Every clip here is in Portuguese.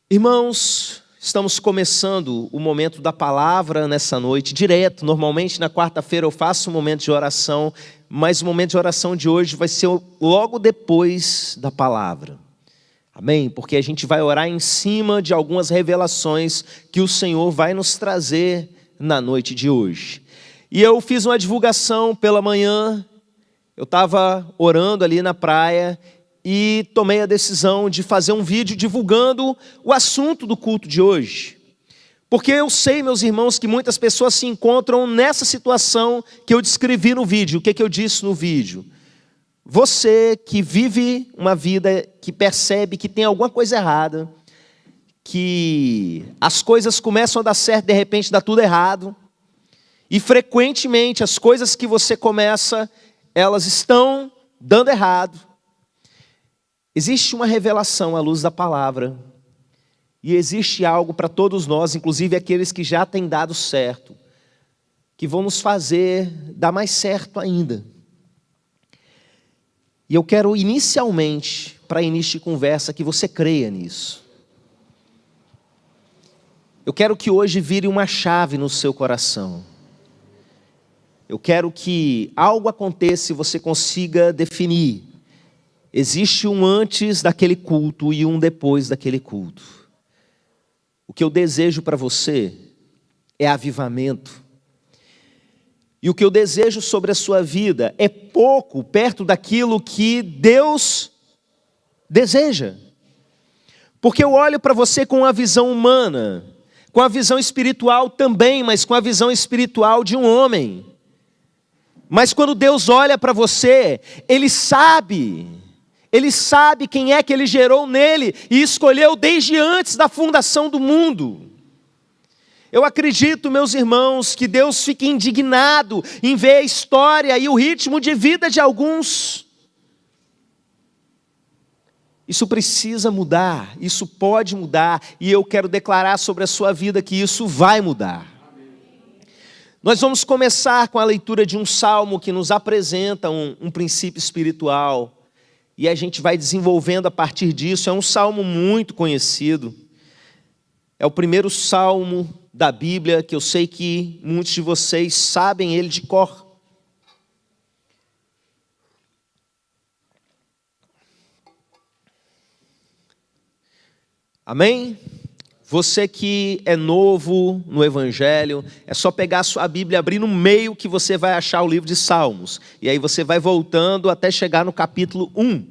Irmãos, estamos começando o momento da palavra nessa noite, direto. Normalmente na quarta-feira eu faço um momento de oração, mas o momento de oração de hoje vai ser logo depois da palavra. Amém? Porque a gente vai orar em cima de algumas revelações que o Senhor vai nos trazer na noite de hoje. E eu fiz uma divulgação pela manhã, eu estava orando ali na praia e tomei a decisão de fazer um vídeo divulgando o assunto do culto de hoje. Porque eu sei, meus irmãos, que muitas pessoas se encontram nessa situação que eu descrevi no vídeo. O que eu disse no vídeo? Você que vive uma vida que percebe que tem alguma coisa errada, que as coisas começam a dar certo, de repente dá tudo errado, e frequentemente as coisas que você começa, elas estão dando errado. Existe uma revelação à luz da palavra, e existe algo para todos nós, inclusive aqueles que já têm dado certo, que vão nos fazer dar mais certo ainda. E eu quero inicialmente, para início de conversa, que você creia nisso. Eu quero que hoje vire uma chave no seu coração. Eu quero que algo aconteça e você consiga definir. Existe um antes daquele culto e um depois daquele culto. O que eu desejo para você é avivamento. E o que eu desejo sobre a sua vida é pouco perto daquilo que Deus deseja. Porque eu olho para você com a visão humana, com a visão espiritual também, mas com a visão espiritual de um homem. Mas quando Deus olha para você, Ele sabe quem é que Ele gerou nele e escolheu desde antes da fundação do mundo. Eu acredito, meus irmãos, que Deus fica indignado em ver a história e o ritmo de vida de alguns. Isso precisa mudar, isso pode mudar, e eu quero declarar sobre a sua vida que isso vai mudar. Nós vamos começar com a leitura de um salmo que nos apresenta um princípio espiritual. E a gente vai desenvolvendo a partir disso. É um salmo muito conhecido. É o primeiro salmo da Bíblia, que eu sei que muitos de vocês sabem ele de cor. Amém? Você que é novo no Evangelho, é só pegar a sua Bíblia e abrir no meio que você vai achar o livro de Salmos. E aí você vai voltando até chegar no capítulo 1.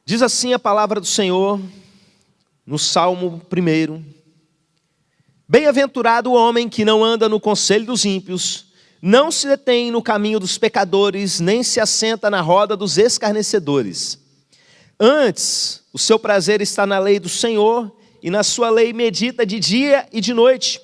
Diz assim a palavra do Senhor, no Salmo 1. Bem-aventurado o homem que não anda no conselho dos ímpios, não se detém no caminho dos pecadores, nem se assenta na roda dos escarnecedores. Antes, o seu prazer está na lei do Senhor, e na sua lei medita de dia e de noite.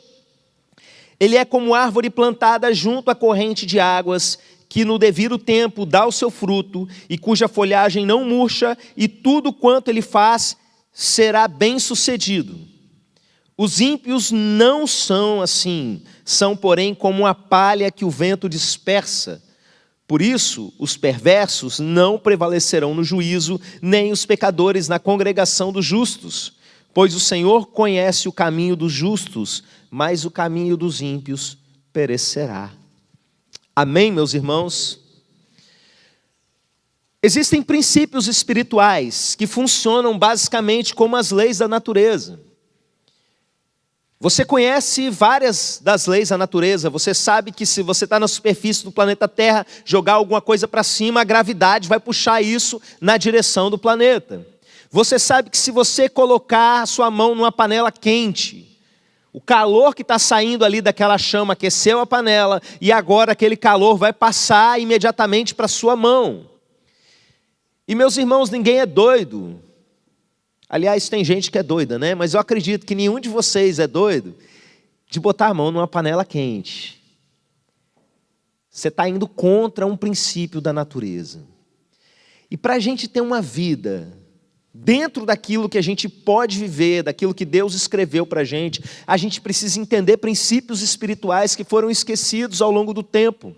Ele é como árvore plantada junto à corrente de águas, que no devido tempo dá o seu fruto, e cuja folhagem não murcha, e tudo quanto ele faz será bem sucedido. Os ímpios não são assim, são porém como a palha que o vento dispersa. Por isso, os perversos não prevalecerão no juízo, nem os pecadores na congregação dos justos. Pois o Senhor conhece o caminho dos justos, mas o caminho dos ímpios perecerá. Amém, meus irmãos? Existem princípios espirituais que funcionam basicamente como as leis da natureza. Você conhece várias das leis da natureza. Você sabe que se você está na superfície do planeta Terra, jogar alguma coisa para cima, a gravidade vai puxar isso na direção do planeta. Você sabe que se você colocar a sua mão numa panela quente, o calor que está saindo ali daquela chama aqueceu a panela, e agora aquele calor vai passar imediatamente para a sua mão. E meus irmãos, ninguém é doido. Aliás, tem gente que é doida, né? Mas eu acredito que nenhum de vocês é doido de botar a mão numa panela quente. Você está indo contra um princípio da natureza. E para a gente ter uma vida dentro daquilo que a gente pode viver, daquilo que Deus escreveu para a gente precisa entender princípios espirituais que foram esquecidos ao longo do tempo.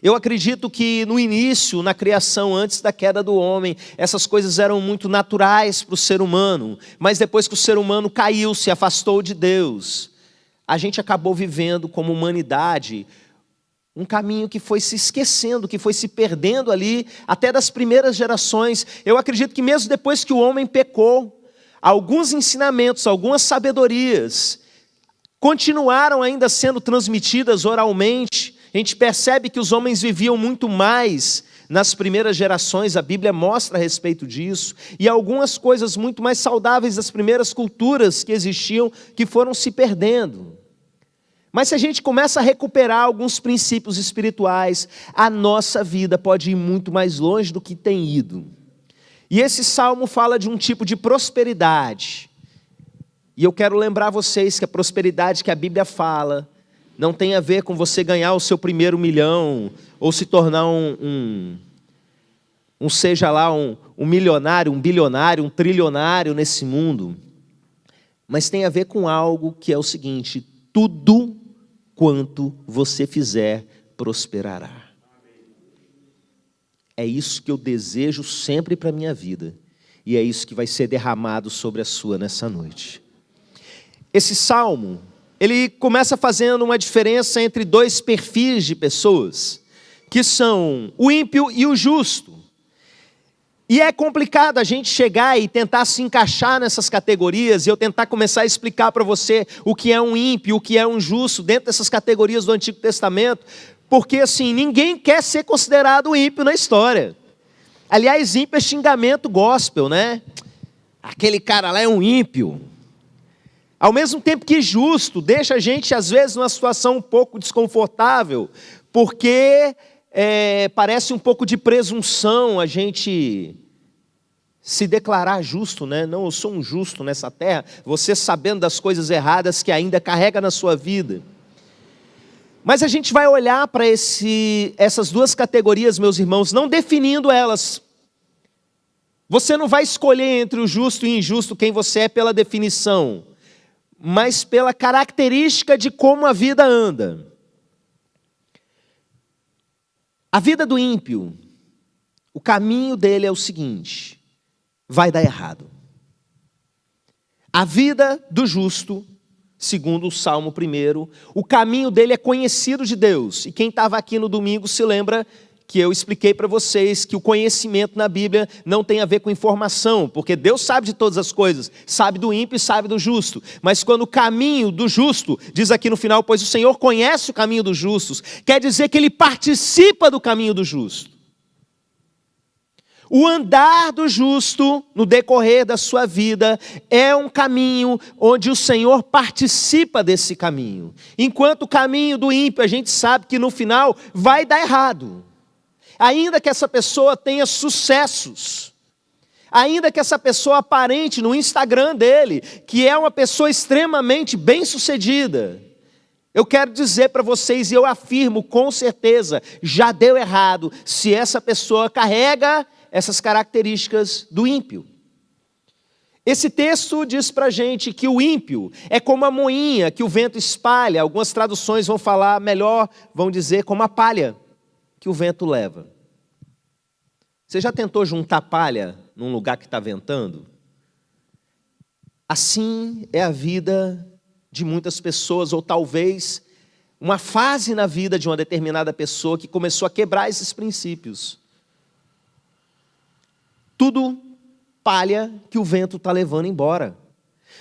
Eu acredito que no início, na criação, antes da queda do homem, essas coisas eram muito naturais para o ser humano, mas depois que o ser humano caiu, se afastou de Deus, a gente acabou vivendo como humanidade um caminho que foi se esquecendo, que foi se perdendo ali, até das primeiras gerações. Eu acredito que mesmo depois que o homem pecou, alguns ensinamentos, algumas sabedorias, continuaram ainda sendo transmitidas oralmente. A gente percebe que os homens viviam muito mais nas primeiras gerações, a Bíblia mostra a respeito disso, e algumas coisas muito mais saudáveis das primeiras culturas que existiam, que foram se perdendo. Mas se a gente começa a recuperar alguns princípios espirituais, a nossa vida pode ir muito mais longe do que tem ido. E esse salmo fala de um tipo de prosperidade. E eu quero lembrar vocês que a prosperidade que a Bíblia fala não tem a ver com você ganhar o seu primeiro milhão, ou se tornar um milionário, um bilionário, um trilionário nesse mundo. Mas tem a ver com algo que é o seguinte: tudo quanto você fizer, prosperará. É isso que eu desejo sempre para a minha vida. E é isso que vai ser derramado sobre a sua nessa noite. Esse salmo, ele começa fazendo uma diferença entre dois perfis de pessoas, que são o ímpio e o justo. E é complicado a gente chegar e tentar se encaixar nessas categorias, e eu tentar começar a explicar para você o que é um ímpio, o que é um justo, dentro dessas categorias do Antigo Testamento, porque assim, ninguém quer ser considerado ímpio na história. Aliás, ímpio é xingamento gospel, né? Aquele cara lá é um ímpio. Ao mesmo tempo que justo, deixa a gente às vezes numa situação um pouco desconfortável, porque parece um pouco de presunção a gente se declarar justo, né? Não, eu sou um justo nessa terra, você sabendo das coisas erradas que ainda carrega na sua vida. Mas a gente vai olhar para essas duas categorias, meus irmãos, não definindo elas. Você não vai escolher entre o justo e o injusto quem você é pela definição, mas pela característica de como a vida anda. A vida do ímpio, o caminho dele é o seguinte: vai dar errado. A vida do justo, segundo o Salmo 1, o caminho dele é conhecido de Deus. E quem estava aqui no domingo se lembra que eu expliquei para vocês que o conhecimento na Bíblia não tem a ver com informação, porque Deus sabe de todas as coisas, sabe do ímpio e sabe do justo. Mas quando o caminho do justo, diz aqui no final, pois o Senhor conhece o caminho dos justos, quer dizer que ele participa do caminho do justo. O andar do justo no decorrer da sua vida é um caminho onde o Senhor participa desse caminho. Enquanto o caminho do ímpio, a gente sabe que no final vai dar errado. Ainda que essa pessoa tenha sucessos, ainda que essa pessoa aparente no Instagram dele, que é uma pessoa extremamente bem-sucedida, eu quero dizer para vocês, e eu afirmo com certeza, já deu errado se essa pessoa carrega essas características do ímpio. Esse texto diz para a gente que o ímpio é como a moinha que o vento espalha. Algumas traduções vão falar melhor, vão dizer como a palha que o vento leva. Você já tentou juntar palha num lugar que está ventando? Assim é a vida de muitas pessoas, ou talvez uma fase na vida de uma determinada pessoa que começou a quebrar esses princípios. Tudo palha que o vento está levando embora.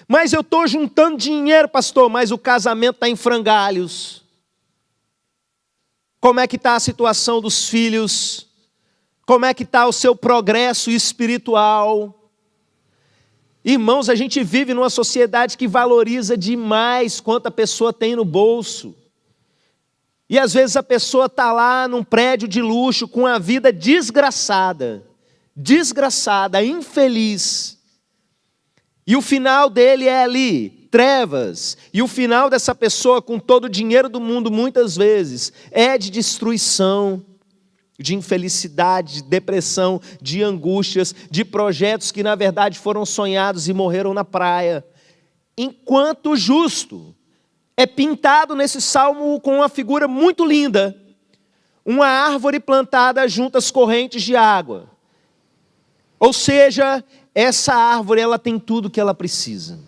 Mas eu estou juntando dinheiro, pastor, mas o casamento está em frangalhos. Como é que está a situação dos filhos? Como é que está o seu progresso espiritual? Irmãos, a gente vive numa sociedade que valoriza demais quanto a pessoa tem no bolso. E às vezes a pessoa está lá num prédio de luxo com a vida desgraçada, infeliz. E o final dele é ali, trevas. E o final dessa pessoa, com todo o dinheiro do mundo, muitas vezes, é de destruição, de infelicidade, de depressão, de angústias, de projetos que na verdade foram sonhados e morreram na praia. Enquanto o justo é pintado nesse salmo com uma figura muito linda. uma árvore plantada junto às correntes de água. Ou seja, essa árvore ela tem tudo o que ela precisa.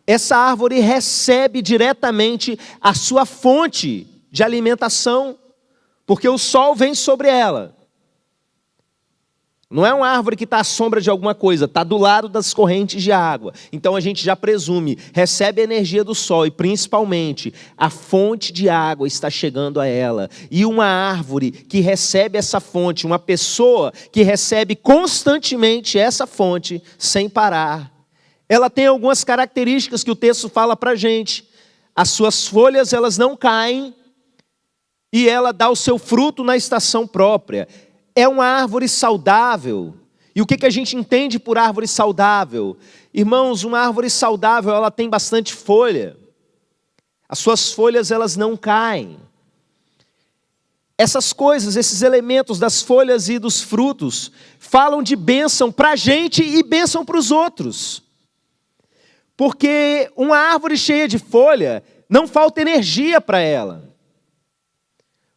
Essa árvore recebe diretamente a sua fonte de alimentação, porque o sol vem sobre ela. Não é uma árvore que está à sombra de alguma coisa, está do lado das correntes de água. Então a gente já presume, recebe a energia do sol e principalmente a fonte de água está chegando a ela. E uma árvore que recebe essa fonte, uma pessoa que recebe constantemente essa fonte sem parar, ela tem algumas características que o texto fala para a gente. As suas folhas elas não caem e ela dá o seu fruto na estação própria. É uma árvore saudável. E o que a gente entende por árvore saudável? Irmãos, uma árvore saudável, ela tem bastante folha. As suas folhas, elas não caem. Essas coisas, esses elementos das folhas e dos frutos, falam de bênção para a gente e bênção para os outros. Porque uma árvore cheia de folha, não falta energia para ela.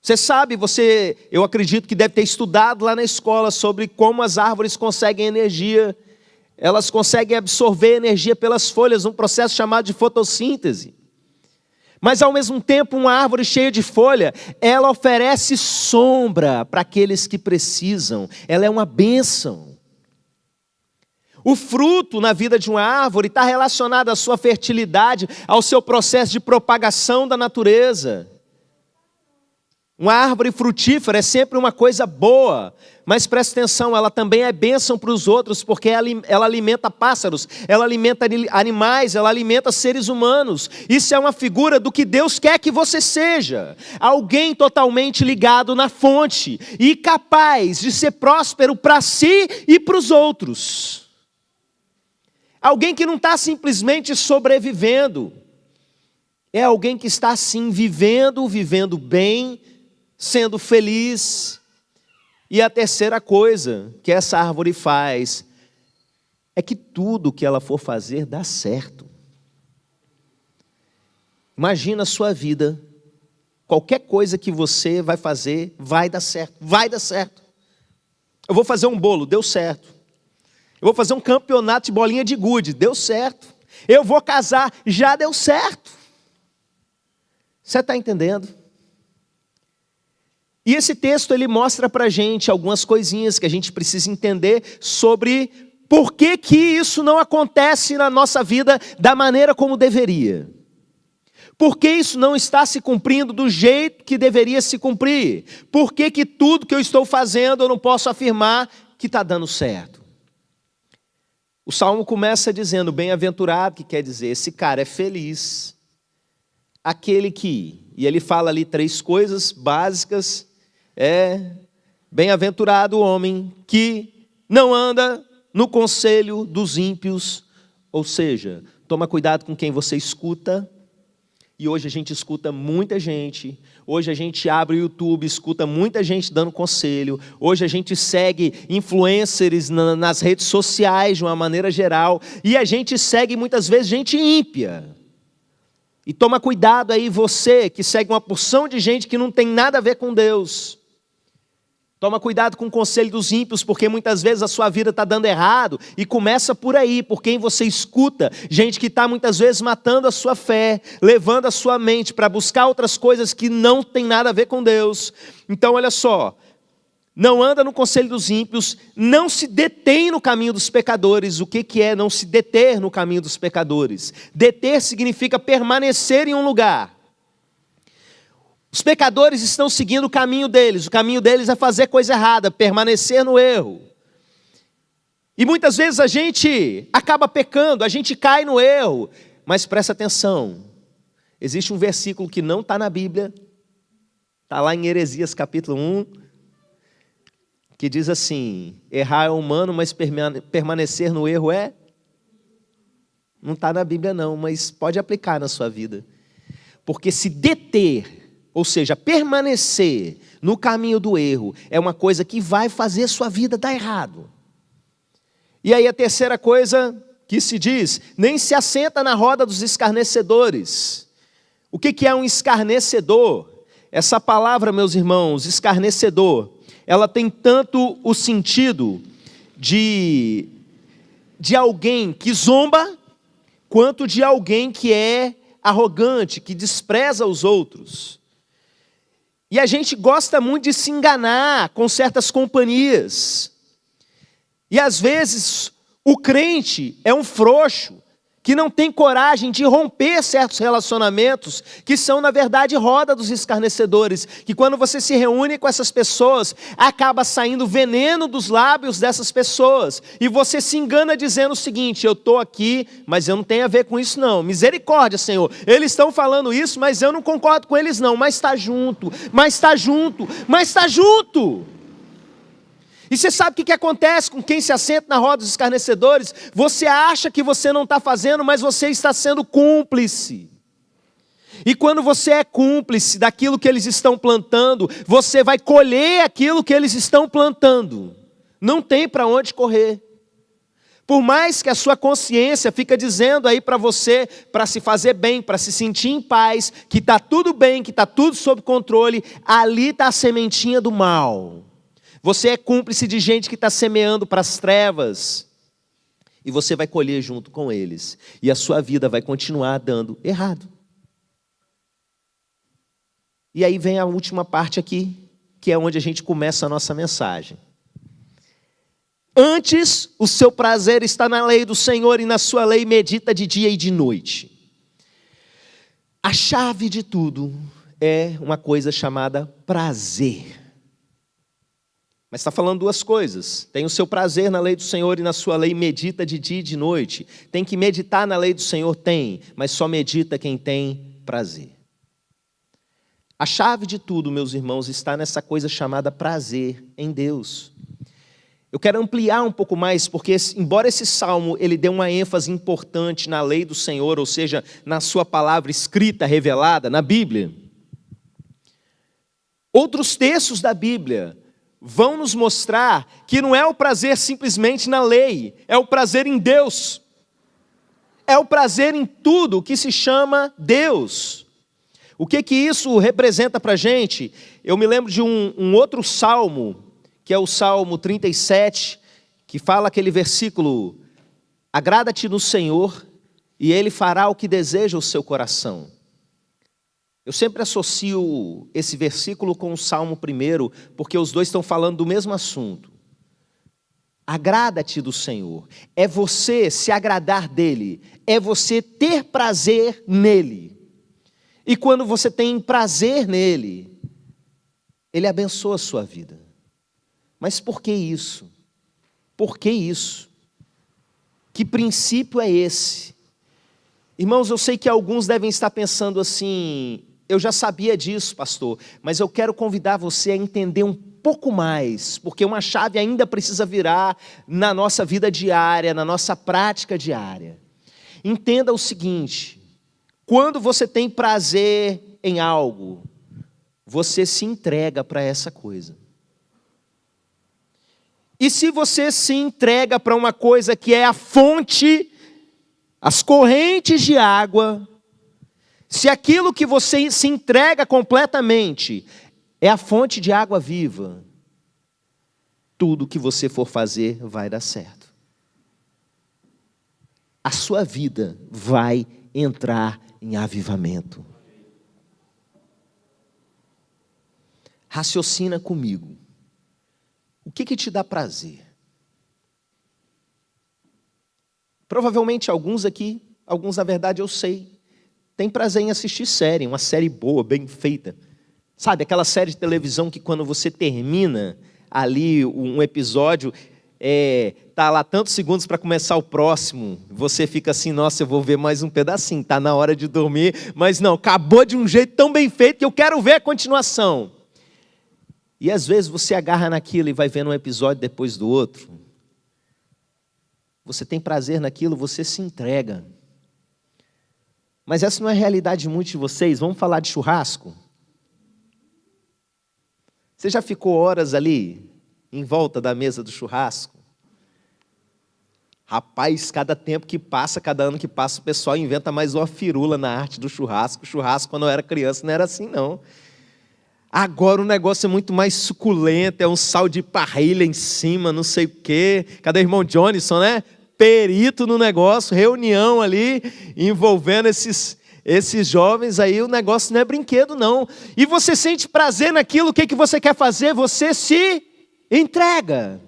Você sabe, eu acredito que deve ter estudado lá na escola sobre como as árvores conseguem energia. Elas conseguem absorver energia pelas folhas, um processo chamado de fotossíntese. Mas ao mesmo tempo, uma árvore cheia de folha, ela oferece sombra para aqueles que precisam. Ela é uma bênção. O fruto na vida de uma árvore está relacionado à sua fertilidade, ao seu processo de propagação da natureza. Uma árvore frutífera é sempre uma coisa boa, mas presta atenção, ela também é bênção para os outros, porque ela alimenta pássaros, ela alimenta animais, ela alimenta seres humanos. Isso é uma figura do que Deus quer que você seja. Alguém totalmente ligado na fonte e capaz de ser próspero para si e para os outros. Alguém que não está simplesmente sobrevivendo. É alguém que está sim vivendo bem, sendo feliz. E a terceira coisa que essa árvore faz é que tudo que ela for fazer dá certo. Imagina a sua vida, qualquer coisa que você vai fazer vai dar certo, vai dar certo. Eu vou fazer um bolo, deu certo. Eu vou fazer um campeonato de bolinha de gude, deu certo. Eu vou casar, já deu certo. Você está entendendo? E esse texto ele mostra para a gente algumas coisinhas que a gente precisa entender sobre por que isso não acontece na nossa vida da maneira como deveria. Por que isso não está se cumprindo do jeito que deveria se cumprir? Por que tudo que eu estou fazendo eu não posso afirmar que está dando certo? O Salmo começa dizendo, bem-aventurado, que quer dizer, esse cara é feliz. Aquele que, e ele fala ali 3 coisas básicas, bem-aventurado o homem que não anda no conselho dos ímpios, ou seja, toma cuidado com quem você escuta. E hoje a gente escuta muita gente, hoje a gente abre o YouTube, escuta muita gente dando conselho, hoje a gente segue influencers nas redes sociais de uma maneira geral, e a gente segue muitas vezes gente ímpia. E toma cuidado aí você que segue uma porção de gente que não tem nada a ver com Deus. Toma cuidado com o conselho dos ímpios, porque muitas vezes a sua vida está dando errado, e começa por aí, por quem você escuta, gente que está muitas vezes matando a sua fé, levando a sua mente para buscar outras coisas que não tem nada a ver com Deus. Então olha só, não anda no conselho dos ímpios, não se detém no caminho dos pecadores. O que é não se deter no caminho dos pecadores? Deter significa permanecer em um lugar. Os pecadores estão seguindo o caminho deles é fazer coisa errada, permanecer no erro. E muitas vezes a gente acaba pecando, a gente cai no erro, mas presta atenção, existe um versículo que não está na Bíblia, está lá em Heresias capítulo 1, que diz assim, errar é humano, mas permanecer no erro é? Não está na Bíblia não, mas pode aplicar na sua vida, porque se deter, ou seja, permanecer no caminho do erro é uma coisa que vai fazer sua vida dar errado. E aí a terceira coisa que se diz, nem se assenta na roda dos escarnecedores. O que é um escarnecedor? Essa palavra, meus irmãos, escarnecedor, ela tem tanto o sentido de alguém que zomba, quanto de alguém que é arrogante, que despreza os outros. E a gente gosta muito de se enganar com certas companhias. E às vezes o crente é um frouxo, que não tem coragem de romper certos relacionamentos, que são na verdade roda dos escarnecedores, que quando você se reúne com essas pessoas, acaba saindo veneno dos lábios dessas pessoas, e você se engana dizendo o seguinte: eu estou aqui, mas eu não tenho a ver com isso não, misericórdia, Senhor, eles estão falando isso, mas eu não concordo com eles não, mas está junto, mas está junto, mas está junto. E você sabe o que acontece com quem se assenta na roda dos escarnecedores? Você acha que você não está fazendo, mas você está sendo cúmplice. E quando você é cúmplice daquilo que eles estão plantando, você vai colher aquilo que eles estão plantando. Não tem para onde correr. Por mais que a sua consciência fica dizendo aí para você, para se fazer bem, para se sentir em paz, que está tudo bem, que está tudo sob controle, ali está a sementinha do mal. Você é cúmplice de gente que está semeando para as trevas. E você vai colher junto com eles. E a sua vida vai continuar dando errado. E aí vem a última parte aqui, que é onde a gente começa a nossa mensagem. Antes, o seu prazer está na lei do Senhor, e na sua lei medita de dia e de noite. A chave de tudo é uma coisa chamada prazer. Mas está falando duas coisas. Tem o seu prazer na lei do Senhor, e na sua lei medita de dia e de noite. Tem que meditar na lei do Senhor? Tem, mas só medita quem tem prazer. A chave de tudo, meus irmãos, está nessa coisa chamada prazer em Deus. Eu quero ampliar um pouco mais, porque embora esse salmo ele dê uma ênfase importante na lei do Senhor, ou seja, na sua palavra escrita, revelada, na Bíblia, outros textos da Bíblia vão nos mostrar que não é o prazer simplesmente na lei, é o prazer em Deus. É o prazer em tudo que se chama Deus. O que isso representa para a gente? Eu me lembro de um outro salmo, que é o Salmo 37, que fala aquele versículo: agrada-te no Senhor, e Ele fará o que deseja o seu coração. Eu sempre associo esse versículo com o Salmo 1, porque os dois estão falando do mesmo assunto. Agrada-te do Senhor, é você se agradar dEle, é você ter prazer nele. E quando você tem prazer nele, Ele abençoa a sua vida. Mas por que isso? Por que isso? Que princípio é esse? Irmãos, eu sei que alguns devem estar pensando assim: eu já sabia disso, pastor, mas eu quero convidar você a entender um pouco mais, porque uma chave ainda precisa virar na nossa vida diária, na nossa prática diária. Entenda o seguinte: quando você tem prazer em algo, você se entrega para essa coisa. E se você se entrega para uma coisa que é a fonte, as correntes de água, se aquilo que você se entrega completamente é a fonte de água viva, tudo que você for fazer vai dar certo. A sua vida vai entrar em avivamento. Raciocina comigo. O que te dá prazer? Provavelmente alguns aqui, alguns na verdade eu sei, tem prazer em assistir série, uma série boa, bem feita. Sabe, aquela série de televisão que quando você termina ali um episódio, tá lá tantos segundos para começar o próximo, você fica assim: nossa, eu vou ver mais um pedacinho, tá na hora de dormir, mas não, acabou de um jeito tão bem feito que eu quero ver a continuação. E às vezes você agarra naquilo e vai vendo um episódio depois do outro. Você tem prazer naquilo, você se entrega. Mas essa não é a realidade de muitos de vocês. Vamos falar de churrasco? Você já ficou horas ali, em volta da mesa do churrasco? Rapaz, cada tempo que passa, cada ano que passa, o pessoal inventa mais uma firula na arte do churrasco. O churrasco, quando eu era criança, não era assim, não. Agora o negócio é muito mais suculento, é um sal de parrilha em cima, não sei o quê. Cadê o irmão Johnson, né? Perito no negócio, reunião ali, envolvendo esses jovens aí, o negócio não é brinquedo não. E você sente prazer naquilo, o que você quer fazer? Você se entrega.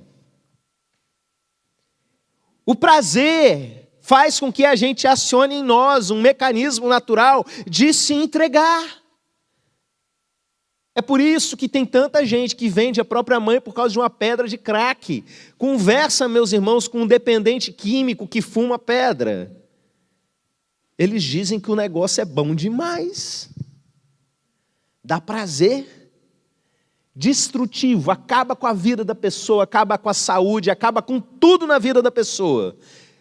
O prazer faz com que a gente acione em nós um mecanismo natural de se entregar. É por isso que tem tanta gente que vende a própria mãe por causa de uma pedra de crack. Conversa, meus irmãos, com um dependente químico que fuma pedra. Eles dizem que o negócio é bom demais. Dá prazer. Destrutivo, acaba com a vida da pessoa, acaba com a saúde, acaba com tudo na vida da pessoa.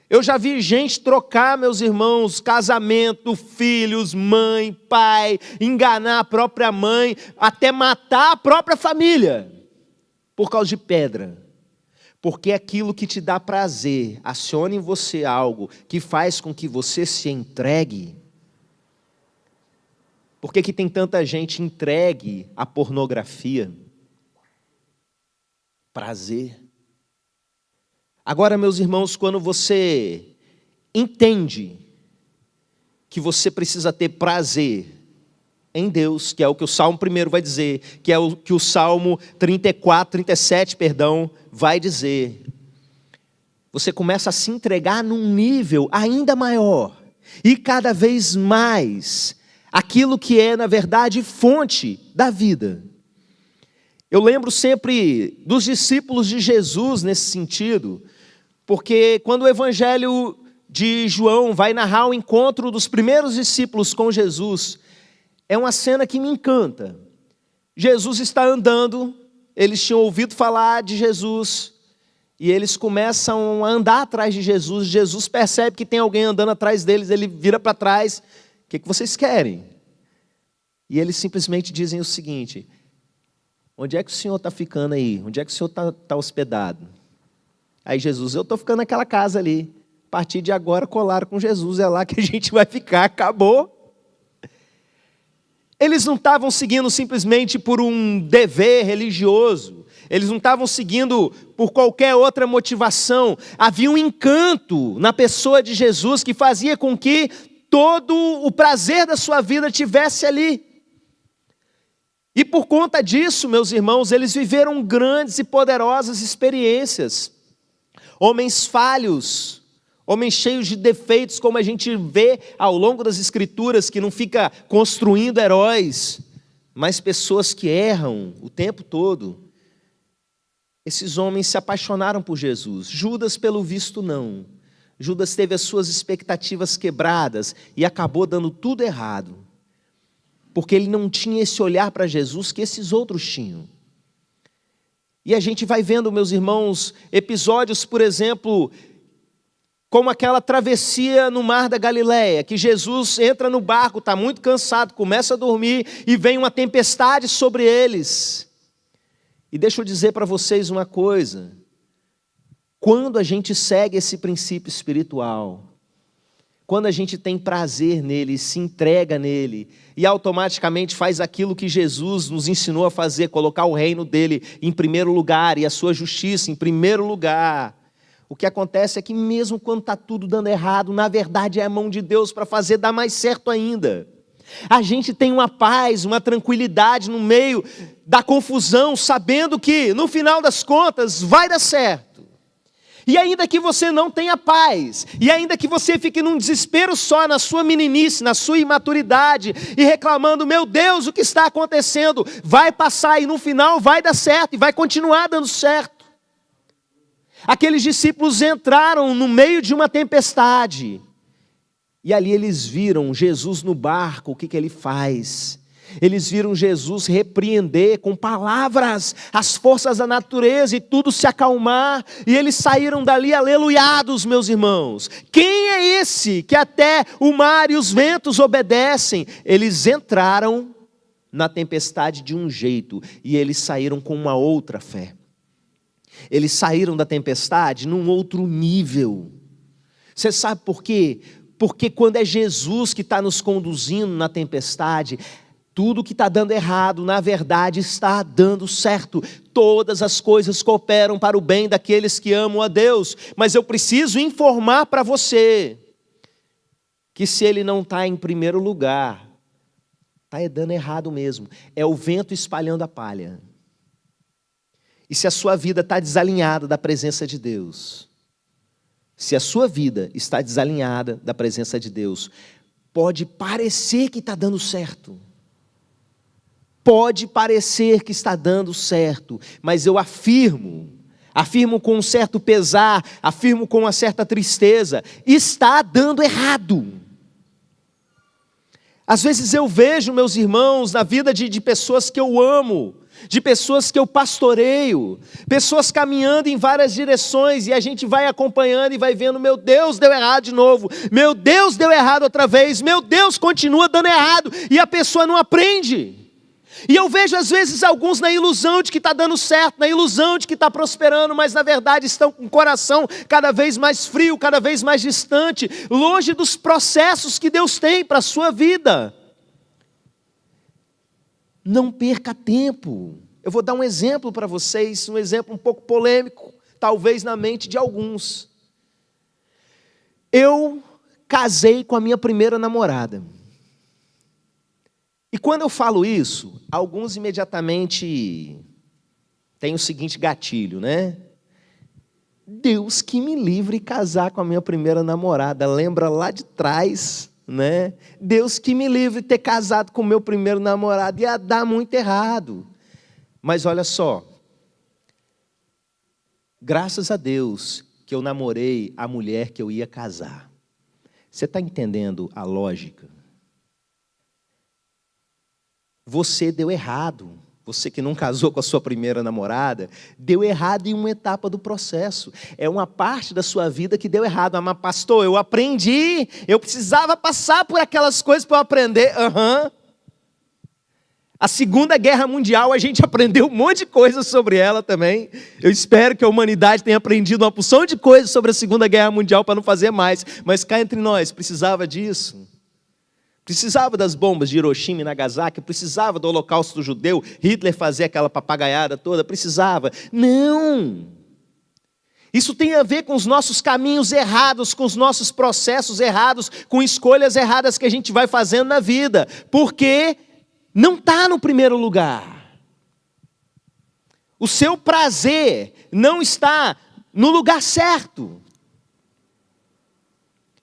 Eu já vi gente trocar, meus irmãos, casamento, filhos, mãe, pai, enganar a própria mãe, até matar a própria família, por causa de pedra. Porque aquilo que te dá prazer, aciona em você algo que faz com que você se entregue. Por que tem tanta gente entregue à pornografia? Prazer. Agora, meus irmãos, quando você entende que você precisa ter prazer em Deus, que é o que o Salmo 1 vai dizer, que é o que o Salmo 37, vai dizer, você começa a se entregar num nível ainda maior, e cada vez mais, aquilo que é, na verdade, fonte da vida. Eu lembro sempre dos discípulos de Jesus nesse sentido, porque quando o Evangelho de João vai narrar o encontro dos primeiros discípulos com Jesus, é uma cena que me encanta. Jesus está andando, eles tinham ouvido falar de Jesus, e eles começam a andar atrás de Jesus. Jesus percebe que tem alguém andando atrás deles, ele vira para trás, o que vocês querem? E eles simplesmente dizem o seguinte: onde é que o senhor está ficando aí? Onde é que o senhor está hospedado? Aí Jesus, eu estou ficando naquela casa ali. A partir de agora, colaram com Jesus, é lá que a gente vai ficar, acabou. Eles não estavam seguindo simplesmente por um dever religioso. Eles não estavam seguindo por qualquer outra motivação. Havia um encanto na pessoa de Jesus que fazia com que todo o prazer da sua vida tivesse ali. E por conta disso, meus irmãos, eles viveram grandes e poderosas experiências. Homens falhos, homens cheios de defeitos, como a gente vê ao longo das Escrituras, que não fica construindo heróis, mas pessoas que erram o tempo todo. Esses homens se apaixonaram por Jesus. Judas, pelo visto, não. Judas teve as suas expectativas quebradas e acabou dando tudo errado, porque ele não tinha esse olhar para Jesus que esses outros tinham. E a gente vai vendo, meus irmãos, episódios, por exemplo, como aquela travessia no mar da Galileia, que Jesus entra no barco, está muito cansado, começa a dormir e vem uma tempestade sobre eles. E deixa eu dizer para vocês uma coisa: quando a gente segue esse princípio espiritual, quando a gente tem prazer nele, se entrega nele, e automaticamente faz aquilo que Jesus nos ensinou a fazer, colocar o reino dele em primeiro lugar, e a sua justiça em primeiro lugar, o que acontece é que mesmo quando está tudo dando errado, na verdade é a mão de Deus para fazer dar mais certo ainda. A gente tem uma paz, uma tranquilidade no meio da confusão, sabendo que no final das contas vai dar certo. E ainda que você não tenha paz, e ainda que você fique num desespero só na sua meninice, na sua imaturidade, e reclamando, meu Deus, o que está acontecendo? Vai passar e no final vai dar certo, e vai continuar dando certo. Aqueles discípulos entraram no meio de uma tempestade, e ali eles viram Jesus no barco. O que ele faz? Eles viram Jesus repreender com palavras as forças da natureza e tudo se acalmar, e eles saíram dali aleluiados, meus irmãos. Quem é esse que até o mar e os ventos obedecem? Eles entraram na tempestade de um jeito, e eles saíram com uma outra fé. Eles saíram da tempestade num outro nível. Você sabe por quê? Porque quando é Jesus que está nos conduzindo na tempestade, Tudo que está dando errado, na verdade, está dando certo. Todas as coisas cooperam para o bem daqueles que amam a Deus. Mas eu preciso informar para você que se ele não está em primeiro lugar, está dando errado mesmo. É o vento espalhando a palha. E se a sua vida está desalinhada da presença de Deus, se a sua vida está desalinhada da presença de Deus, pode parecer que está dando certo. Pode parecer que está dando certo, mas eu afirmo com um certo pesar, afirmo com uma certa tristeza, está dando errado. Às vezes eu vejo, meus irmãos, na vida de pessoas que eu amo, de pessoas que eu pastoreio, pessoas caminhando em várias direções, e a gente vai acompanhando e vai vendo, meu Deus, deu errado de novo, meu Deus, deu errado outra vez, meu Deus, continua dando errado, e a pessoa não aprende. E eu vejo às vezes alguns na ilusão de que está dando certo, na ilusão de que está prosperando, mas na verdade estão com o coração cada vez mais frio, cada vez mais distante, longe dos processos que Deus tem para a sua vida. Não perca tempo. Eu vou dar um exemplo para vocês, um exemplo um pouco polêmico, talvez na mente de alguns. Eu casei com a minha primeira namorada. E quando eu falo isso, alguns imediatamente têm o seguinte gatilho, né? Deus que me livre casar com a minha primeira namorada, lembra lá de trás, né? Deus que me livre ter casado com o meu primeiro namorado, ia dar muito errado. Mas olha só, graças a Deus que eu namorei a mulher que eu ia casar. Você está entendendo a lógica? Você deu errado, você que não casou com a sua primeira namorada, deu errado em uma etapa do processo. É uma parte da sua vida que deu errado. Mas pastor, eu aprendi, eu precisava passar por aquelas coisas para eu aprender. A Segunda Guerra Mundial, a gente aprendeu um monte de coisas sobre ela também. Eu espero que a humanidade tenha aprendido uma porção de coisas sobre a Segunda Guerra Mundial para não fazer mais. Mas cá entre nós, precisava disso. Precisava das bombas de Hiroshima e Nagasaki, precisava do holocausto judeu, Hitler fazer aquela papagaiada toda, precisava. Não! Isso tem a ver com os nossos caminhos errados, com os nossos processos errados, com escolhas erradas que a gente vai fazendo na vida, porque não está no primeiro lugar. O seu prazer não está no lugar certo.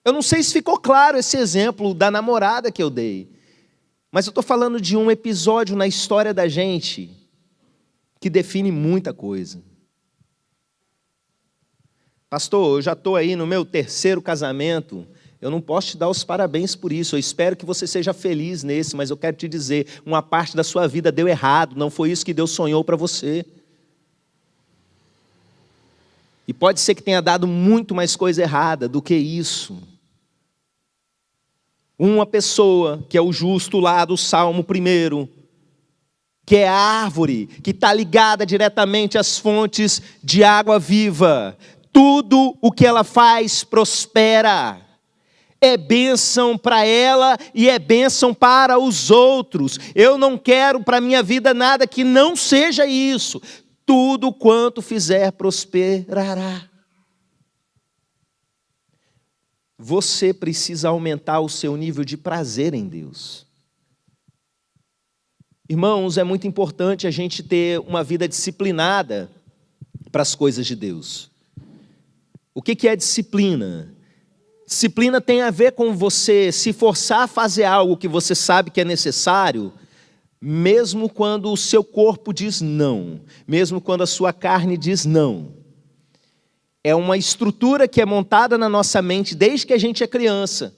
Eu não sei se ficou claro esse exemplo da namorada que eu dei, mas eu estou falando de um episódio na história da gente que define muita coisa. Pastor, eu já estou aí no meu 3º casamento, eu não posso te dar os parabéns por isso, eu espero que você seja feliz nesse, mas eu quero te dizer, uma parte da sua vida deu errado, não foi isso que Deus sonhou para você. E pode ser que tenha dado muito mais coisa errada do que isso. Uma pessoa, que é o justo lá do Salmo 1, que é a árvore, que está ligada diretamente às fontes de água viva. Tudo o que ela faz prospera. É bênção para ela e é bênção para os outros. Eu não quero para a minha vida nada que não seja isso. Tudo quanto fizer prosperará. Você precisa aumentar o seu nível de prazer em Deus. Irmãos, é muito importante a gente ter uma vida disciplinada para as coisas de Deus. O que é disciplina? Disciplina tem a ver com você se forçar a fazer algo que você sabe que é necessário, mesmo quando o seu corpo diz não, mesmo quando a sua carne diz não. É uma estrutura que é montada na nossa mente desde que a gente é criança.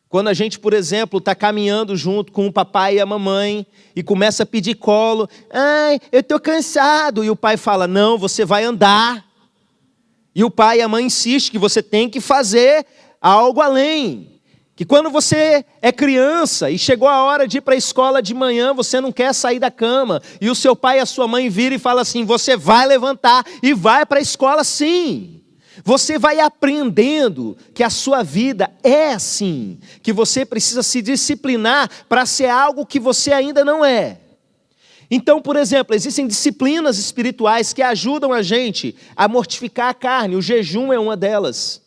Quando a gente, por exemplo, está caminhando junto com o papai e a mamãe e começa a pedir colo. Ai, eu estou cansado. E o pai fala, não, você vai andar. E o pai e a mãe insistem que você tem que fazer algo além. Que quando você é criança e chegou a hora de ir para a escola de manhã, você não quer sair da cama. E o seu pai e a sua mãe viram e falam assim, você vai levantar e vai para a escola sim. Você vai aprendendo que a sua vida é assim, que você precisa se disciplinar para ser algo que você ainda não é. Então, por exemplo, existem disciplinas espirituais que ajudam a gente a mortificar a carne, o jejum é uma delas.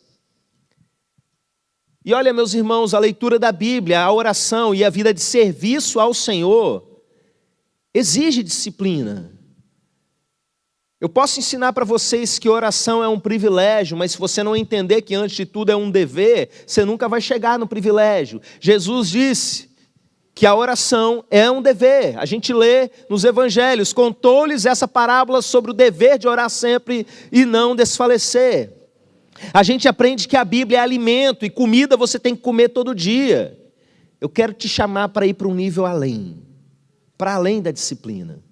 E olha, meus irmãos, a leitura da Bíblia, a oração e a vida de serviço ao Senhor exige disciplina. Eu posso ensinar para vocês que oração é um privilégio, mas se você não entender que antes de tudo é um dever, você nunca vai chegar no privilégio. Jesus disse que a oração é um dever. A gente lê nos evangelhos, contou-lhes essa parábola sobre o dever de orar sempre e não desfalecer. A gente aprende que a Bíblia é alimento e comida você tem que comer todo dia. Eu quero te chamar para ir para um nível além, para além da disciplina.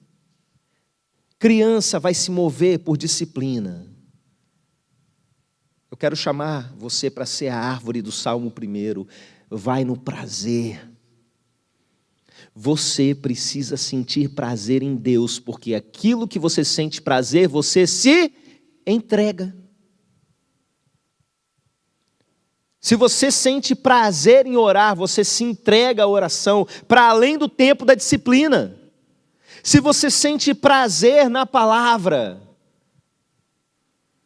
Criança vai se mover por disciplina. Eu quero chamar você para ser a árvore do Salmo 1. Vai no prazer. Você precisa sentir prazer em Deus, porque aquilo que você sente prazer, você se entrega. Se você sente prazer em orar, você se entrega à oração, para além do tempo da disciplina. Se você sente prazer na palavra,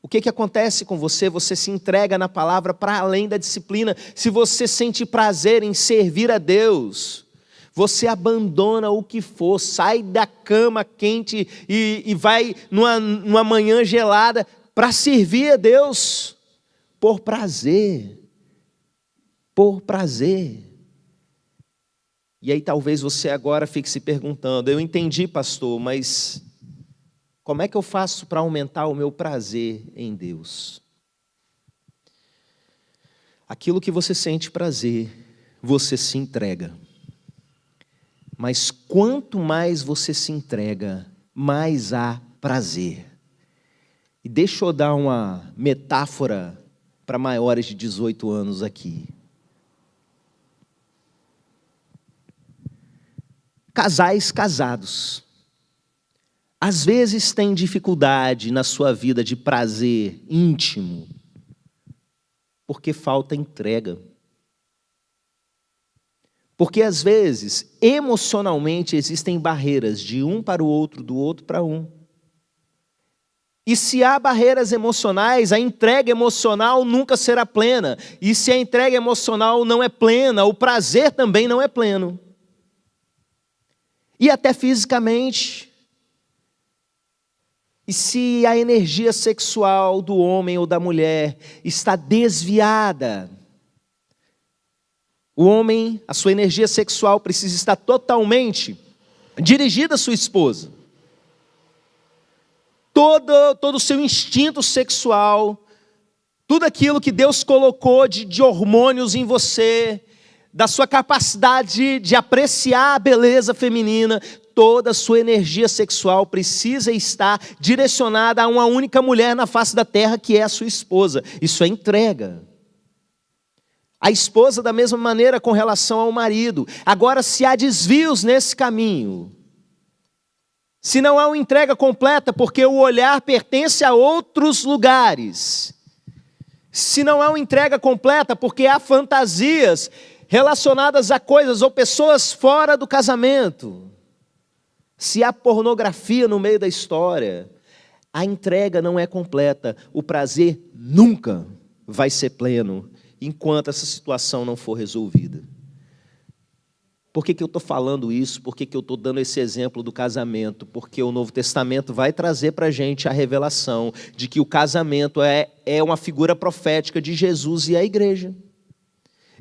o que acontece com você? Você se entrega na palavra para além da disciplina. Se você sente prazer em servir a Deus, você abandona o que for, sai da cama quente e vai numa manhã gelada para servir a Deus por prazer. Por prazer. E aí talvez você agora fique se perguntando, eu entendi, pastor, mas como é que eu faço para aumentar o meu prazer em Deus? Aquilo que você sente prazer, você se entrega. Mas quanto mais você se entrega, mais há prazer. E deixa eu dar uma metáfora para maiores de 18 anos aqui. Casais casados, às vezes têm dificuldade na sua vida de prazer íntimo, porque falta entrega. Porque às vezes, emocionalmente, existem barreiras de um para o outro, do outro para um. E se há barreiras emocionais, a entrega emocional nunca será plena. E se a entrega emocional não é plena, o prazer também não é pleno. E até fisicamente. E se a energia sexual do homem ou da mulher está desviada, o homem, a sua energia sexual precisa estar totalmente dirigida à sua esposa. Todo o seu instinto sexual, tudo aquilo que Deus colocou de hormônios em você, da sua capacidade de apreciar a beleza feminina, toda a sua energia sexual precisa estar direcionada a uma única mulher na face da terra, que é a sua esposa. Isso é entrega. A esposa da mesma maneira com relação ao marido. Agora, se há desvios nesse caminho, se não há uma entrega completa, porque o olhar pertence a outros lugares, se não há uma entrega completa, porque há fantasias relacionadas a coisas ou pessoas fora do casamento, se há pornografia no meio da história, a entrega não é completa, o prazer nunca vai ser pleno, enquanto essa situação não for resolvida. Por que eu estou falando isso? Por que eu estou dando esse exemplo do casamento? Porque o Novo Testamento vai trazer para a gente a revelação de que o casamento é uma figura profética de Jesus e a igreja.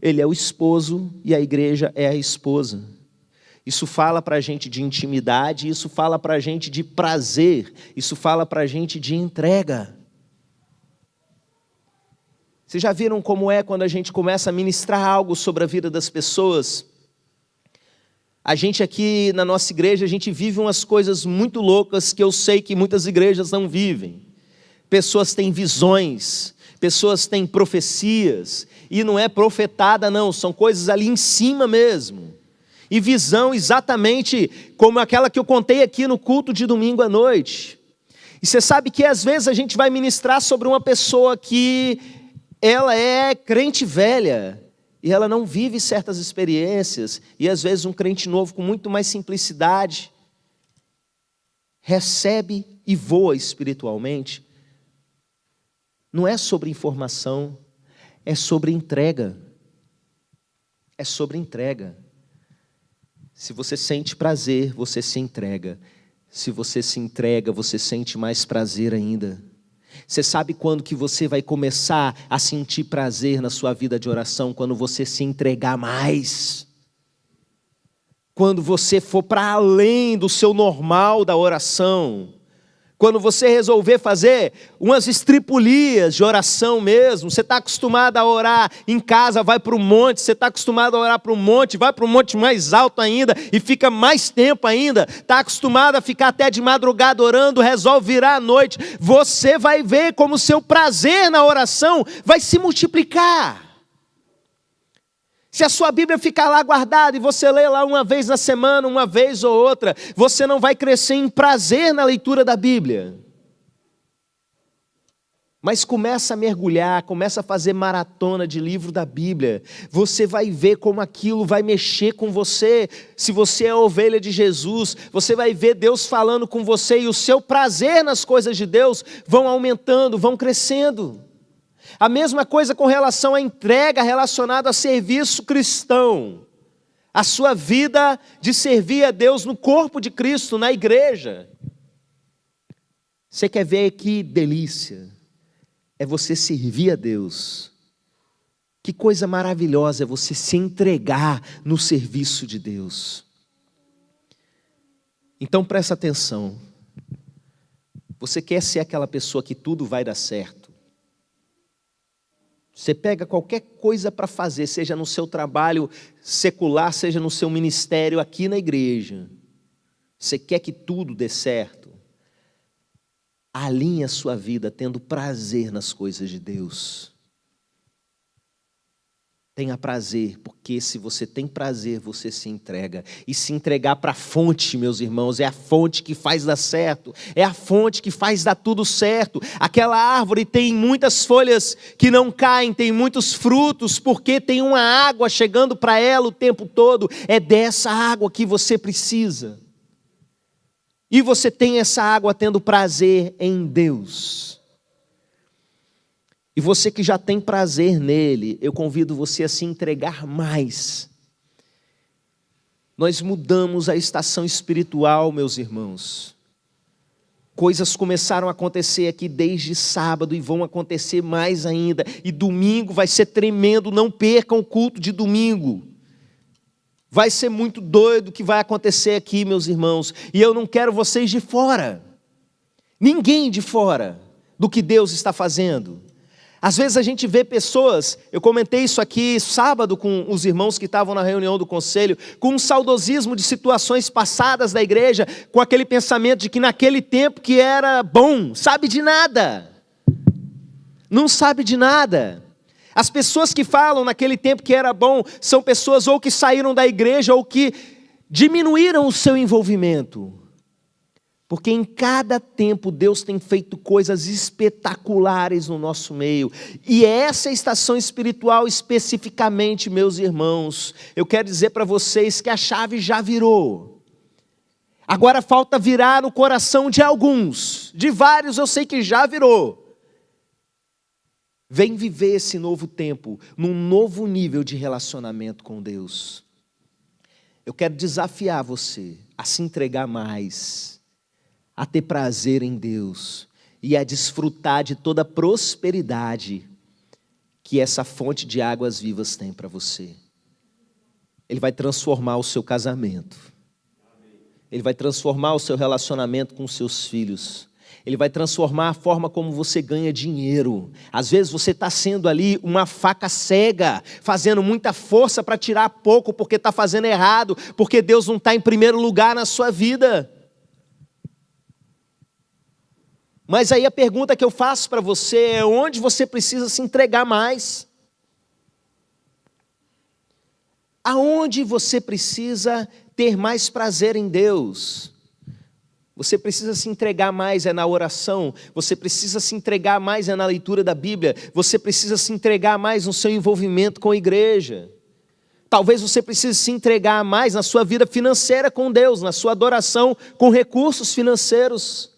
Ele é o esposo e a igreja é a esposa. Isso fala para a gente de intimidade, isso fala para a gente de prazer, isso fala para a gente de entrega. Vocês já viram como é quando a gente começa a ministrar algo sobre a vida das pessoas? A gente aqui na nossa igreja, a gente vive umas coisas muito loucas que eu sei que muitas igrejas não vivem. Pessoas têm visões, pessoas têm profecias, e não é profetada não, são coisas ali em cima mesmo. E visão exatamente como aquela que eu contei aqui no culto de domingo à noite. E você sabe que às vezes a gente vai ministrar sobre uma pessoa que ela é crente velha e ela não vive certas experiências, e às vezes um crente novo com muito mais simplicidade recebe e voa espiritualmente. Não é sobre informação, é sobre entrega. É sobre entrega. Se você sente prazer, você se entrega. Se você se entrega, você sente mais prazer ainda. Você sabe quando que você vai começar a sentir prazer na sua vida de oração? Quando você se entregar mais. Quando você for para além do seu normal da oração. Quando você resolver fazer umas estripulias de oração mesmo, você está acostumado a orar em casa, vai para o monte, você está acostumado a orar para o monte, vai para o monte mais alto ainda e fica mais tempo ainda, está acostumado a ficar até de madrugada orando, resolve virar à noite, você vai ver como o seu prazer na oração vai se multiplicar. Se a sua Bíblia ficar lá guardada e você lê lá uma vez na semana, uma vez ou outra, você não vai crescer em prazer na leitura da Bíblia. Mas começa a mergulhar, começa a fazer maratona de livro da Bíblia. Você vai ver como aquilo vai mexer com você. Se você é a ovelha de Jesus, você vai ver Deus falando com você e o seu prazer nas coisas de Deus vão aumentando, vão crescendo. A mesma coisa com relação à entrega relacionada a serviço cristão. A sua vida de servir a Deus no corpo de Cristo, na igreja. Você quer ver que delícia é você servir a Deus. Que coisa maravilhosa é você se entregar no serviço de Deus. Então presta atenção. Você quer ser aquela pessoa que tudo vai dar certo? Você pega qualquer coisa para fazer, seja no seu trabalho secular, seja no seu ministério aqui na igreja. Você quer que tudo dê certo? Alinhe a sua vida tendo prazer nas coisas de Deus. Tenha prazer, porque se você tem prazer, você se entrega. E se entregar para a fonte, meus irmãos, é a fonte que faz dar certo. É a fonte que faz dar tudo certo. Aquela árvore tem muitas folhas que não caem, tem muitos frutos, porque tem uma água chegando para ela o tempo todo. É dessa água que você precisa. E você tem essa água tendo prazer em Deus. E você que já tem prazer nele, eu convido você a se entregar mais. Nós mudamos a estação espiritual, meus irmãos. Coisas começaram a acontecer aqui desde sábado e vão acontecer mais ainda. E domingo vai ser tremendo, não percam o culto de domingo. Vai ser muito doido o que vai acontecer aqui, meus irmãos. E eu não quero vocês de fora. Ninguém de fora do que Deus está fazendo. Às vezes a gente vê pessoas, eu comentei isso aqui sábado com os irmãos que estavam na reunião do conselho, com um saudosismo de situações passadas da igreja, com aquele pensamento de que naquele tempo que era bom, sabe de nada. Não sabe de nada. As pessoas que falam naquele tempo que era bom, são pessoas ou que saíram da igreja ou que diminuíram o seu envolvimento. Porque em cada tempo Deus tem feito coisas espetaculares no nosso meio. E essa estação espiritual especificamente, meus irmãos, eu quero dizer para vocês que a chave já virou. Agora falta virar no coração de alguns, de vários eu sei que já virou. Vem viver esse novo tempo, num novo nível de relacionamento com Deus. Eu quero desafiar você a se entregar mais, a ter prazer em Deus e a desfrutar de toda a prosperidade que essa fonte de águas vivas tem para você. Ele vai transformar o seu casamento. Ele vai transformar o seu relacionamento com os seus filhos. Ele vai transformar a forma como você ganha dinheiro. Às vezes você está sendo ali uma faca cega, fazendo muita força para tirar pouco porque está fazendo errado, porque Deus não está em primeiro lugar na sua vida. Mas aí a pergunta que eu faço para você é onde você precisa se entregar mais? Aonde você precisa ter mais prazer em Deus? Você precisa se entregar mais na oração, você precisa se entregar mais na leitura da Bíblia, você precisa se entregar mais no seu envolvimento com a igreja. Talvez você precise se entregar mais na sua vida financeira com Deus, na sua adoração com recursos financeiros.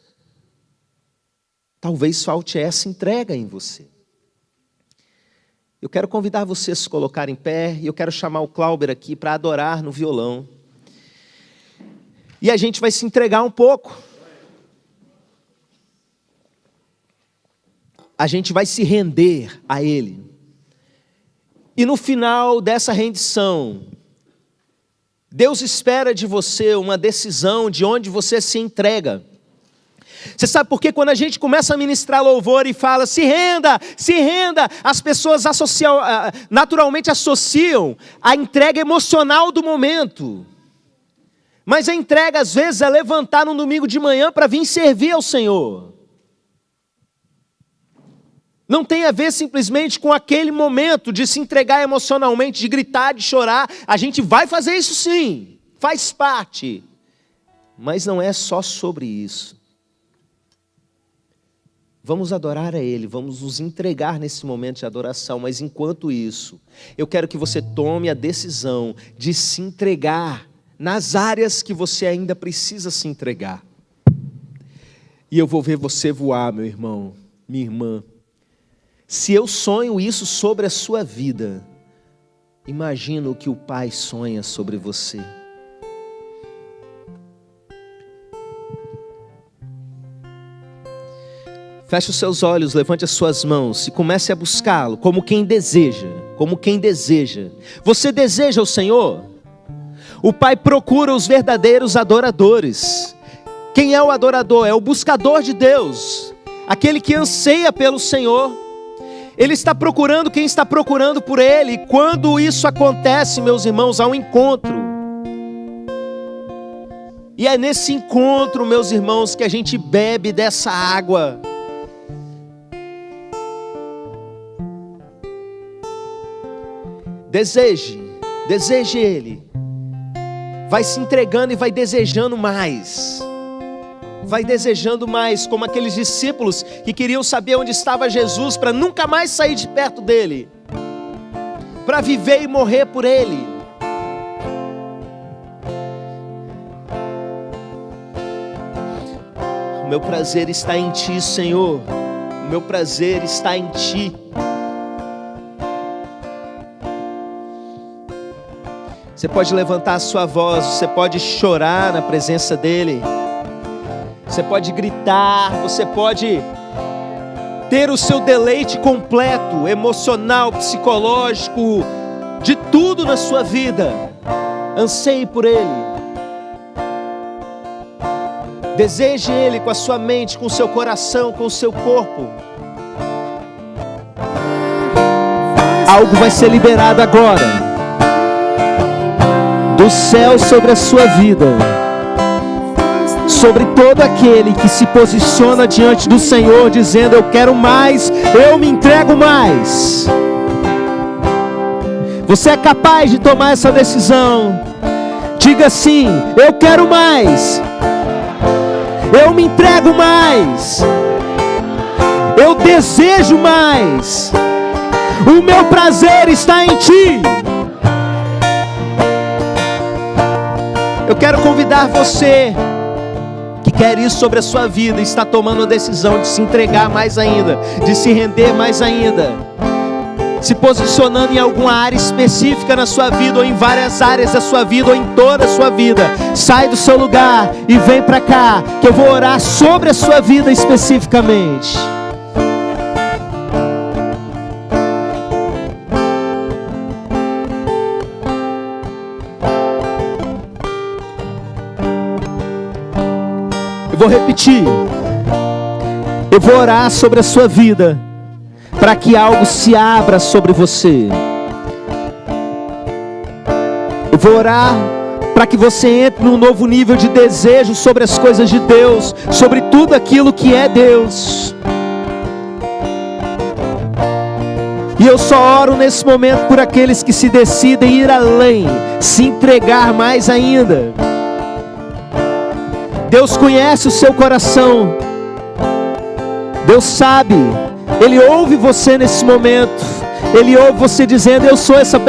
Talvez falte essa entrega em você. Eu quero convidar você a se colocar em pé e eu quero chamar o Clauber aqui para adorar no violão. E a gente vai se entregar um pouco. A gente vai se render a Ele. E no final dessa rendição, Deus espera de você uma decisão de onde você se entrega. Você sabe por que quando a gente começa a ministrar louvor e fala se renda, as pessoas naturalmente associam a entrega emocional do momento. Mas a entrega às vezes é levantar no domingo de manhã para vir servir ao Senhor. Não tem a ver simplesmente com aquele momento de se entregar emocionalmente, de gritar, de chorar. A gente vai fazer isso sim, faz parte. Mas não é só sobre isso. Vamos adorar a Ele, vamos nos entregar nesse momento de adoração. Mas enquanto isso, eu quero que você tome a decisão de se entregar nas áreas que você ainda precisa se entregar. E eu vou ver você voar, meu irmão, minha irmã. Se eu sonho isso sobre a sua vida, imagina o que o Pai sonha sobre você. Feche os seus olhos, levante as suas mãos e comece a buscá-lo como quem deseja, Você deseja o Senhor? O Pai procura os verdadeiros adoradores. Quem é o adorador? É o buscador de Deus, aquele que anseia pelo Senhor. Ele está procurando quem está procurando por Ele. E quando isso acontece, meus irmãos, há um encontro. E é nesse encontro, meus irmãos, que a gente bebe dessa água. Deseje Ele. Vai se entregando e vai desejando mais. Vai desejando mais, como aqueles discípulos que queriam saber onde estava Jesus para nunca mais sair de perto dele, para viver e morrer por Ele. O meu prazer está em Ti, Senhor. O meu prazer está em Ti. Você pode levantar a sua voz, você pode chorar na presença dEle, você pode gritar, você pode ter o seu deleite completo, emocional, psicológico, de tudo na sua vida. Anseie por Ele. Deseje Ele com a sua mente, com o seu coração, com o seu corpo. Algo vai ser liberado agora do céu sobre a sua vida, sobre todo aquele que se posiciona diante do Senhor dizendo eu quero mais, eu me entrego mais. Você é capaz de tomar essa decisão? Diga sim, eu quero mais, eu me entrego mais, eu desejo mais, o meu prazer está em Ti. Eu quero convidar você que quer isso sobre a sua vida, está tomando a decisão de se entregar mais ainda, de se render mais ainda, se posicionando em alguma área específica na sua vida, ou em várias áreas da sua vida, ou em toda a sua vida. Sai do seu lugar e vem para cá, que eu vou orar sobre a sua vida especificamente. Vou repetir, eu vou orar sobre a sua vida, para que algo se abra sobre você. Eu vou orar para que você entre num novo nível de desejo sobre as coisas de Deus, sobre tudo aquilo que é Deus. E eu só oro nesse momento por aqueles que se decidem ir além, se entregar mais ainda. Deus conhece o seu coração. Deus sabe. Ele ouve você nesse momento. Ele ouve você dizendo: eu sou essa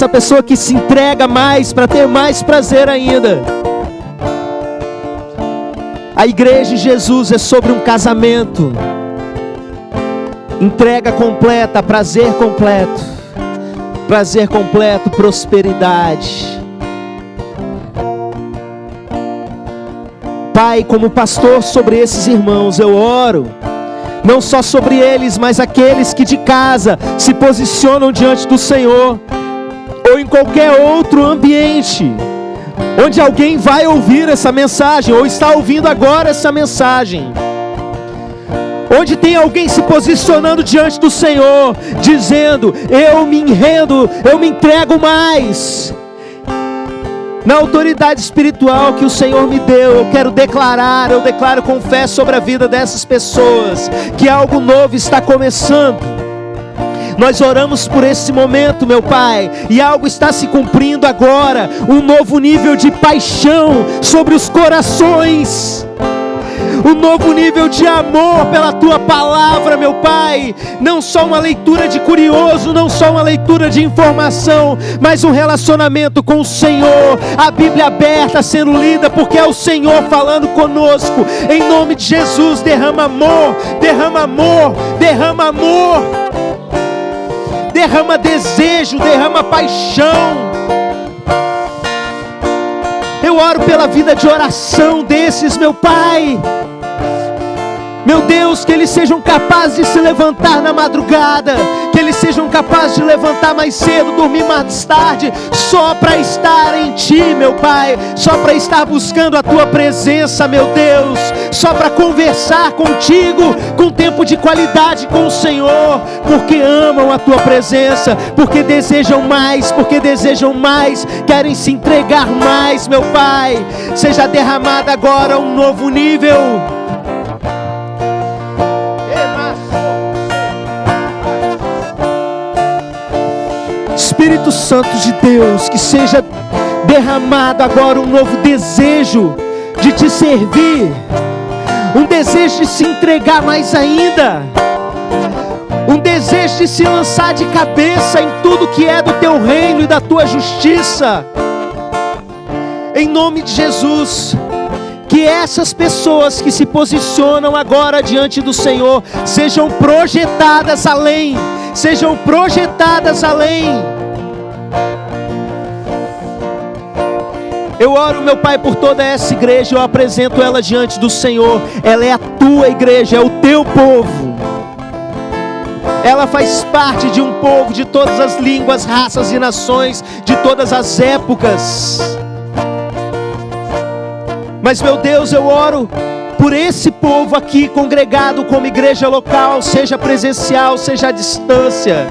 pessoa que se entrega mais para ter mais prazer ainda. A igreja de Jesus é sobre um casamento. Entrega completa, prazer completo. Prazer completo, prosperidade. Pai, como pastor sobre esses irmãos, eu oro, não só sobre eles, mas aqueles que de casa se posicionam diante do Senhor, ou em qualquer outro ambiente, onde alguém vai ouvir essa mensagem, ou está ouvindo agora essa mensagem, onde tem alguém se posicionando diante do Senhor, dizendo: eu me rendo, eu me entrego mais. Na autoridade espiritual que o Senhor me deu, eu declaro com fé sobre a vida dessas pessoas, que algo novo está começando. Nós oramos por esse momento, meu Pai, e algo está se cumprindo agora, um novo nível de paixão sobre os corações, um novo nível de amor pela Tua palavra, meu Pai. Não só uma leitura de curioso, não só uma leitura de informação, mas um relacionamento com o Senhor, a Bíblia aberta sendo lida, porque é o Senhor falando conosco. Em nome de Jesus, derrama amor, derrama amor, derrama amor, derrama desejo, derrama paixão. Eu oro pela vida de oração desses, meu Pai. Meu Deus, que eles sejam capazes de se levantar na madrugada, que eles sejam capazes de levantar mais cedo, dormir mais tarde, só para estar em Ti, meu Pai, só para estar buscando a Tua presença, meu Deus, só para conversar contigo, com tempo de qualidade com o Senhor, porque amam a Tua presença, porque desejam mais, querem se entregar mais, meu Pai. Seja derramado agora um novo nível. Espírito Santo de Deus, que seja derramado agora um novo desejo de Te servir, um desejo de se entregar mais ainda, um desejo de se lançar de cabeça em tudo que é do Teu reino e da Tua justiça. Em nome de Jesus, que essas pessoas que se posicionam agora diante do Senhor sejam projetadas além, Eu oro, meu Pai, por toda essa igreja, eu apresento ela diante do Senhor. Ela é a Tua igreja, é o Teu povo. Ela faz parte de um povo de todas as línguas, raças e nações, de todas as épocas. Mas, meu Deus, eu oro por esse povo aqui congregado como igreja local, seja presencial, seja à distância.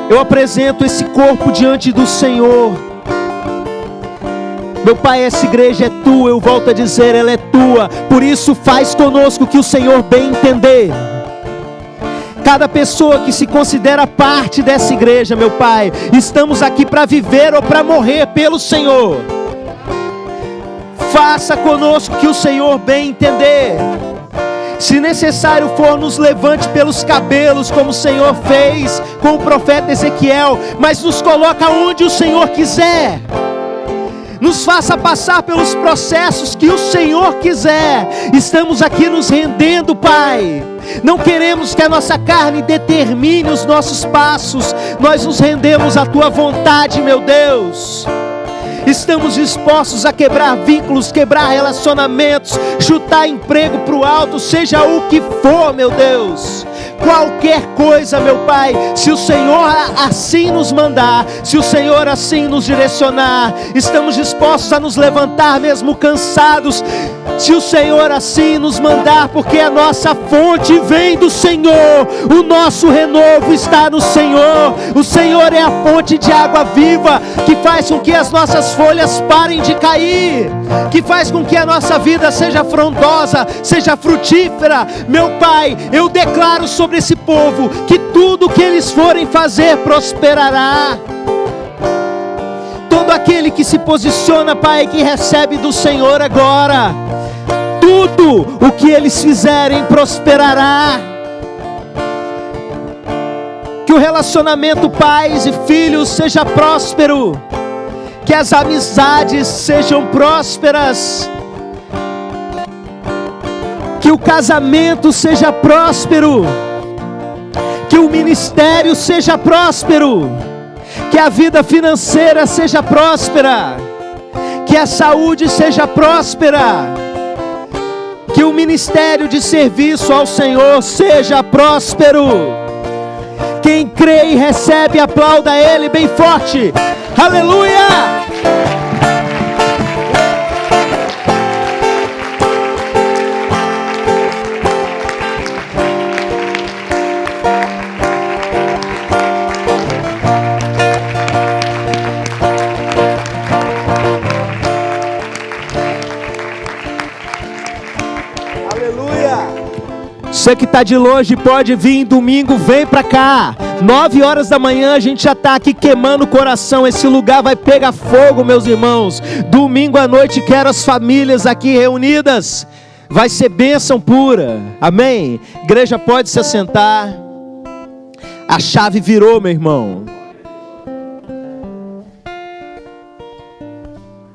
Eu apresento esse corpo diante do Senhor. Meu Pai, essa igreja é Tua, eu volto a dizer, ela é Tua. Por isso faz conosco que o Senhor bem entender. Cada pessoa que se considera parte dessa igreja, meu Pai, estamos aqui para viver ou para morrer pelo Senhor. Faça conosco que o Senhor bem entender. Se necessário for, nos levante pelos cabelos, como o Senhor fez com o profeta Ezequiel, mas nos coloca onde o Senhor quiser. Nos faça passar pelos processos que o Senhor quiser. Estamos aqui nos rendendo, Pai. Não queremos que a nossa carne determine os nossos passos. Nós nos rendemos à Tua vontade, meu Deus. Estamos dispostos a quebrar vínculos, quebrar relacionamentos, chutar emprego para o alto, seja o que for, meu Deus. Qualquer coisa, meu Pai, se o Senhor assim nos mandar, se o Senhor assim nos direcionar, estamos dispostos a nos levantar mesmo cansados, se o Senhor assim nos mandar, porque a nossa fonte vem do Senhor, o nosso renovo está no Senhor. O Senhor é a fonte de água viva, que faz com que as nossas folhas parem de cair, que faz com que a nossa vida seja frondosa, seja frutífera. Meu Pai, eu declaro sobre esse povo que tudo que eles forem fazer prosperará. todo aquele que se posiciona, Pai, que recebe do Senhor agora, tudo o que eles fizerem prosperará. Que o relacionamento pais e filhos seja próspero, que as amizades sejam prósperas, que o casamento seja próspero, que o ministério seja próspero, que a vida financeira seja próspera, que a saúde seja próspera, que o ministério de serviço ao Senhor seja próspero. Quem crê e recebe, aplauda Ele bem forte. Aleluia! Você que está de longe pode vir domingo, vem para cá. 9 horas da manhã a gente já está aqui queimando o coração. Esse lugar vai pegar fogo, meus irmãos. Domingo à noite quero as famílias aqui reunidas. Vai ser bênção pura. Amém? Igreja pode se assentar. A chave virou, meu irmão.